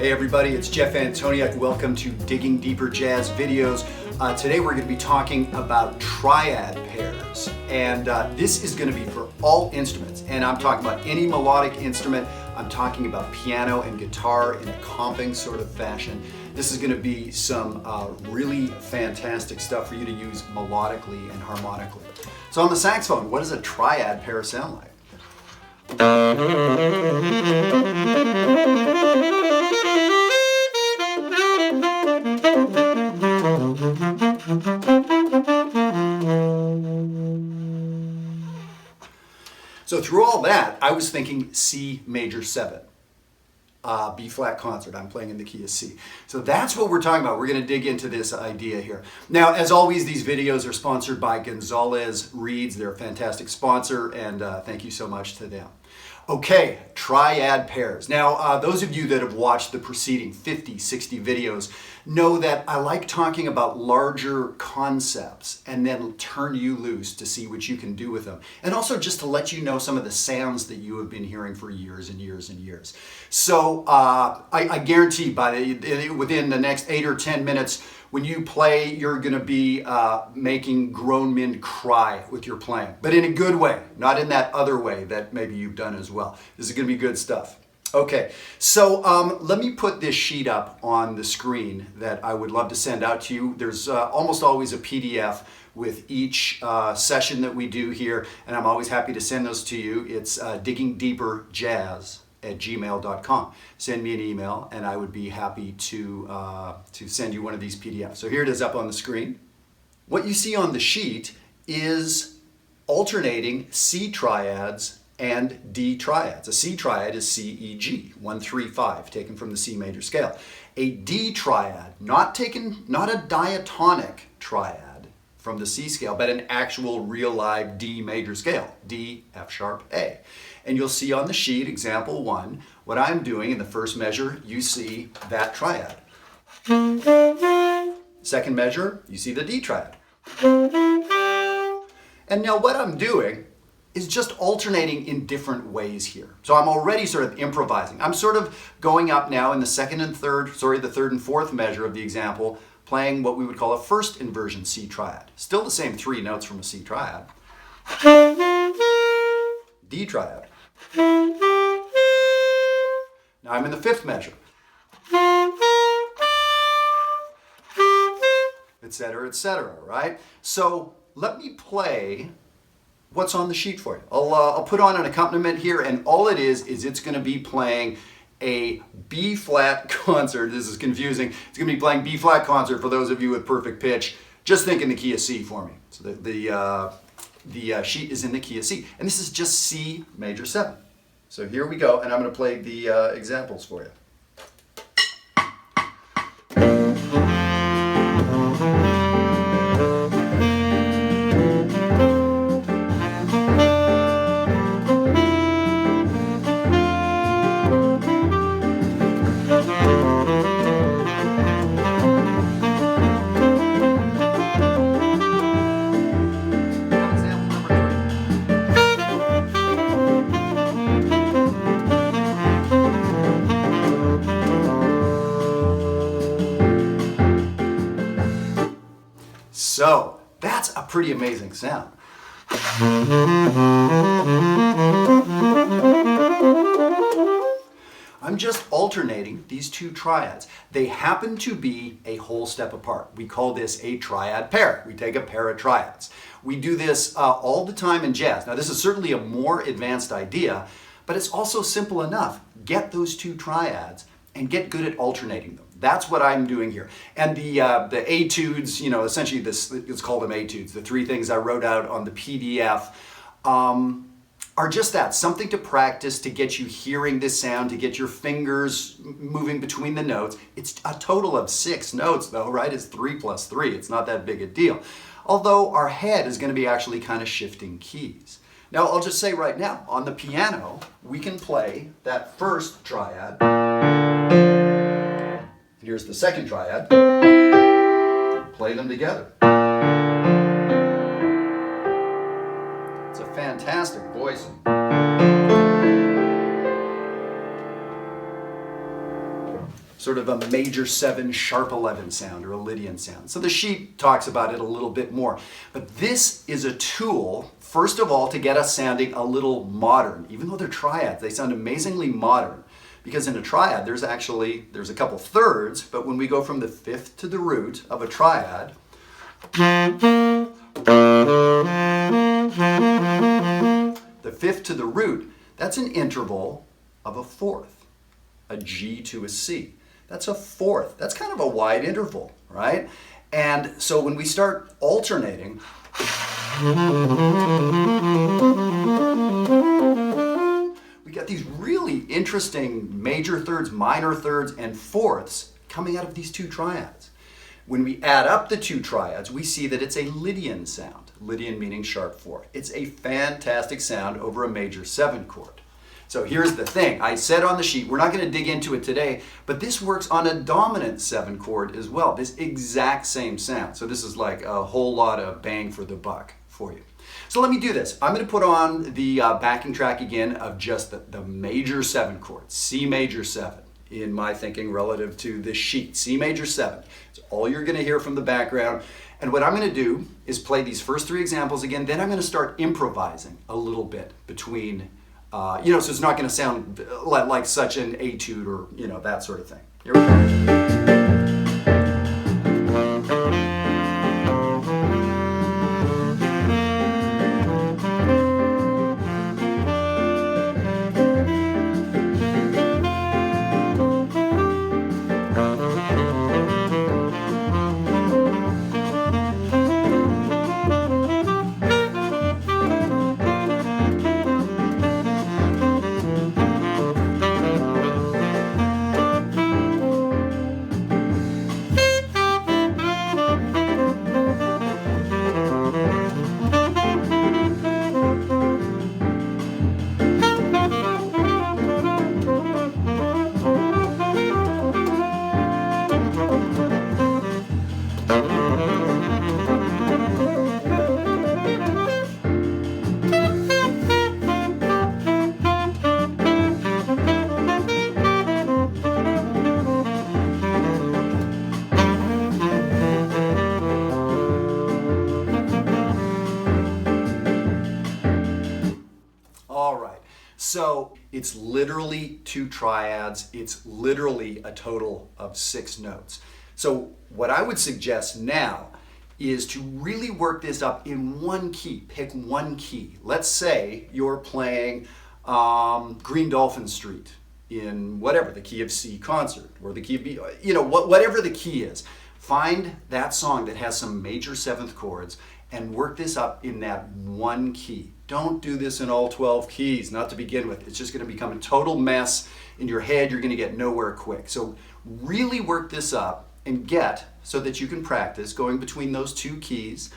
Hey everybody, it's Jeff Antoniuk. Welcome to Digging Deeper Jazz Videos. Today we're going to be talking about triad pairs. And this is going to be for all instruments. And I'm talking about any melodic instrument. I'm talking about piano and guitar in a comping sort of fashion. This is going to be some really fantastic stuff for you to use melodically and harmonically. So on the saxophone, what does a triad pair sound like? So through all that, I was thinking C major 7, B flat concert. I'm playing in the key of C. So that's what we're talking about. We're going to dig into this idea here. Now, as always, these videos are sponsored by Gonzalez Reeds. They're a fantastic sponsor, and thank you so much to them. Okay, triad pairs. Now, those of you that have watched the preceding 50, 60 videos know that I like talking about larger concepts and then turn you loose to see what you can do with them. And also just to let you know some of the sounds that you have been hearing for years and years and years. So I guarantee within the next 8 or 10 minutes, when you play, you're going to be making grown men cry with your playing, but in a good way, not in that other way that maybe you've done as well. This is going to be good stuff. Okay, so let me put this sheet up on the screen that I would love to send out to you. There's almost always a PDF with each session that we do here, and I'm always happy to send those to you. It's diggingdeeperjazz@gmail.com. Send me an email and I would be happy to send you one of these PDFs. So here it is up on the screen. What you see on the sheet is alternating C triads and D triads. A C triad is C, E, G, 1, 3, 5, taken from the C major scale. A D triad, not a diatonic triad from the C scale, but an actual real live D major scale, D, F sharp, A. And you'll see on the sheet, example 1, what I'm doing in the first measure, you see that triad. Second measure, you see the D triad. And now what I'm doing is just alternating in different ways here. So I'm already sort of improvising. I'm sort of going up now in the third and fourth measure of the example, playing what we would call a first inversion C triad. Still the same 3 notes from a C triad. D triad. Now I'm in the 5th measure. Etc., etc., right? So let me play what's on the sheet for you. I'll put on an accompaniment here, and all it is it's going to be playing a B flat concert. This is confusing. It's going to be playing B flat concert for those of you with perfect pitch. Just think in the key of C for me. So the sheet is in the key of C, and this is just C major 7. So here we go, and I'm going to play the examples for you. So that's a pretty amazing sound. I'm just alternating these 2 triads. They happen to be a whole step apart. We call this a triad pair. We take a pair of triads. We do this all the time in jazz. Now this is certainly a more advanced idea, but it's also simple enough. Get those 2 triads and get good at alternating them. That's what I'm doing here. And the etudes, essentially let's call them etudes, the 3 things I wrote out on the PDF, are just that, something to practice, to get you hearing this sound, to get your fingers moving between the notes. It's a total of 6 notes though, right? It's 3 plus 3. It's not that big a deal. Although our head is going to be actually kind of shifting keys. Now I'll just say right now, on the piano, we can play that first triad. Here's the second triad. Play them together. It's a fantastic voicing. sort of a major 7 sharp 11 sound or a Lydian sound. So the sheet talks about it a little bit more. But this is a tool, first of all, to get us sounding a little modern. Even though they're triads, they sound amazingly modern. Because in a triad, there's a couple thirds, but when we go from the fifth to the root of a triad, the fifth to the root, that's an interval of a fourth, a G to a C. That's a fourth. That's kind of a wide interval, right? And so when we start alternating, we get these really interesting major thirds, minor thirds, and fourths coming out of these two triads. When we add up the two triads, we see that it's a Lydian sound. Lydian meaning sharp 4. It's a fantastic sound over a major 7 chord. So here's the thing. I said on the sheet, we're not going to dig into it today, but this works on a dominant 7 chord as well. This exact same sound. So this is like a whole lot of bang for the buck for you. So let me do this. I'm going to put on the backing track again of just the major 7 chord, C major 7, in my thinking relative to this sheet. C major 7. It's all you're going to hear from the background. And what I'm going to do is play these first 3 examples again. Then I'm going to start improvising a little bit between, so it's not going to sound like such an etude or, that sort of thing. Here we go. So it's literally 2 triads. It's literally a total of 6 notes. So what I would suggest now is to really work this up in one key. Pick one key. Let's say you're playing Green Dolphin Street in whatever, the key of C concert, or the key of B, whatever the key is. Find that song that has some major 7th chords and work this up in that one key. Don't do this in all 12 keys, not to begin with. It's just going to become a total mess in your head. You're going to get nowhere quick. So really work this up and get so that you can practice going between those 2 keys.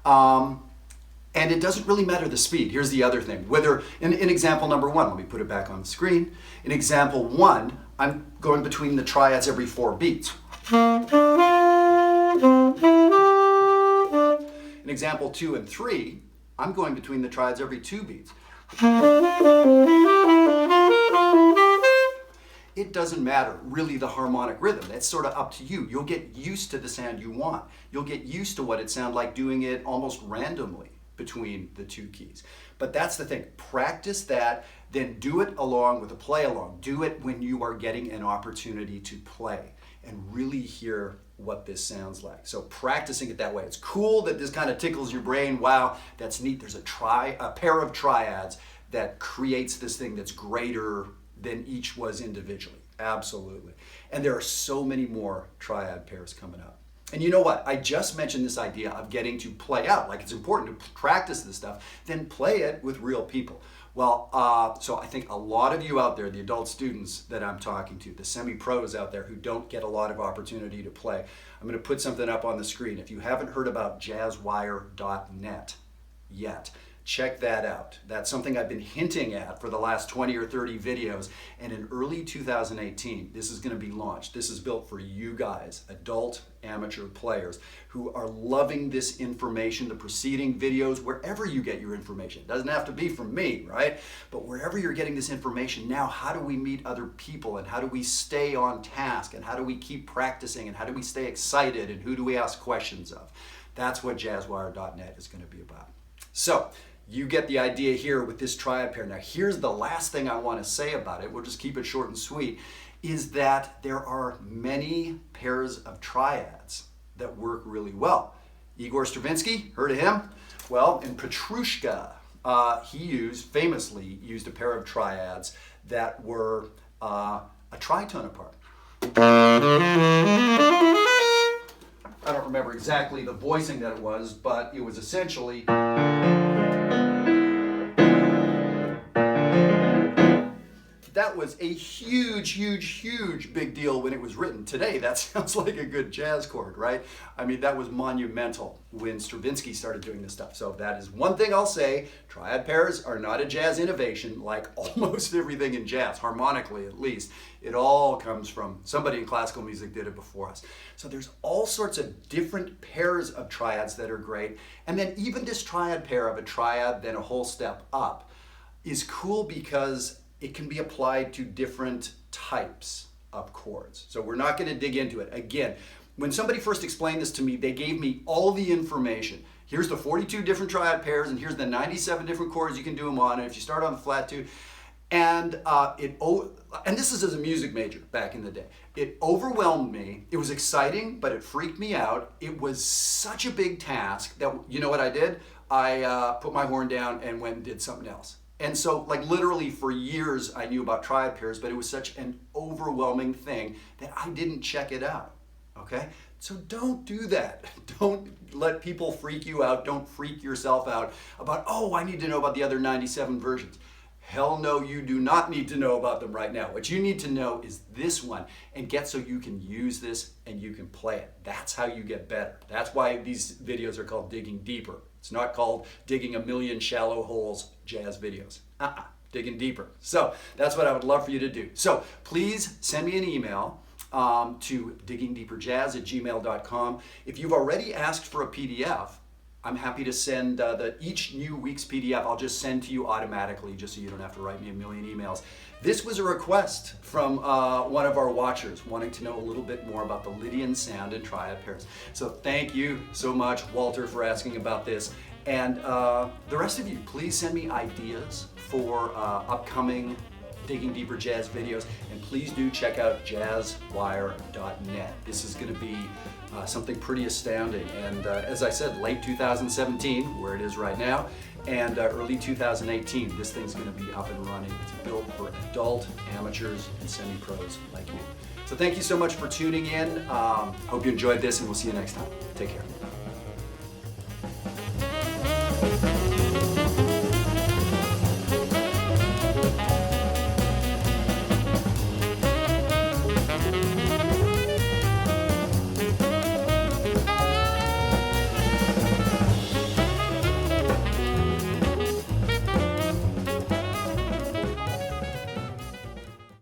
And it doesn't really matter the speed. Here's the other thing. Whether in example number 1, let me put it back on the screen. In example 1, I'm going between the triads every 4 beats. In example 2 and 3, I'm going between the triads every 2 beats. It doesn't matter, really, the harmonic rhythm. That's sort of up to you. You'll get used to the sound you want. You'll get used to what it sounds like doing it almost randomly between the 2 keys. But that's the thing. Practice that, then do it along with a play along. Do it when you are getting an opportunity to play and really hear what this sounds like. So practicing it that way. It's cool that this kind of tickles your brain. Wow, that's neat. There's a pair of triads that creates this thing that's greater than each was individually. Absolutely. And there are so many more triad pairs coming up. And you know what? I just mentioned this idea of getting to play out. Like, it's important to practice this stuff, then play it with real people. Well, so I think a lot of you out there, the adult students that I'm talking to, the semi-pros out there who don't get a lot of opportunity to play, I'm going to put something up on the screen. If you haven't heard about jazzwire.net yet, check that out. That's something I've been hinting at for the last 20 or 30 videos. And in early 2018, this is going to be launched. This is built for you guys, adult amateur players who are loving this information, the preceding videos, wherever you get your information. It doesn't have to be from me, right? But wherever you're getting this information now, how do we meet other people, and how do we stay on task, and how do we keep practicing, and how do we stay excited, and who do we ask questions of? That's what jazzwire.net is going to be about. So you get the idea here with this triad pair. Now here's the last thing I want to say about it. We'll just keep it short and sweet, is that there are many pairs of triads that work really well. Igor Stravinsky, heard of him? Well, in Petrushka, he famously used a pair of triads that were a tritone apart. I don't remember exactly the voicing that it was, but it was essentially... That was a huge, huge, huge big deal when it was written. Today, that sounds like a good jazz chord, right? I mean, that was monumental when Stravinsky started doing this stuff. So that is one thing I'll say. Triad pairs are not a jazz innovation like almost everything in jazz, harmonically at least. It all comes from somebody in classical music did it before us. So there's all sorts of different pairs of triads that are great. And then even this triad pair of a triad, then a whole step up, is cool because it can be applied to different types of chords. So we're not going to dig into it. Again, when somebody first explained this to me, they gave me all the information. Here's the 42 different triad pairs, and here's the 97 different chords you can do them on. And if you start on the flat two, and this is as a music major back in the day. It overwhelmed me. It was exciting, but it freaked me out. It was such a big task that, you know what I did? I put my horn down and went and did something else. And so, like, literally for years I knew about triad pairs, but it was such an overwhelming thing that I didn't check it out, okay? So don't do that. Don't let people freak you out. Don't freak yourself out about, oh, I need to know about the other 97 versions. Hell no, you do not need to know about them right now. What you need to know is this one, and get so you can use this and you can play it. That's how you get better. That's why these videos are called Digging Deeper. It's not called Digging a Million Shallow Holes jazz videos. Digging deeper. So that's what I would love for you to do. So please send me an email to diggingdeeperjazz@gmail.com. If you've already asked for a PDF, I'm happy to send each new week's PDF. I'll just send to you automatically, just so you don't have to write me a million emails. This was a request from one of our watchers wanting to know a little bit more about the Lydian sound in triad pairs. So thank you so much, Walter, for asking about this. And the rest of you, please send me ideas for upcoming Digging Deeper Jazz videos, and please do check out jazzwire.net. This is going to be something pretty astounding, and as I said, late 2017, where it is right now, and early 2018, this thing's going to be up and running. It's built for adult amateurs and semi-pros like you. So thank you so much for tuning in. Hope you enjoyed this, and we'll see you next time. Take care.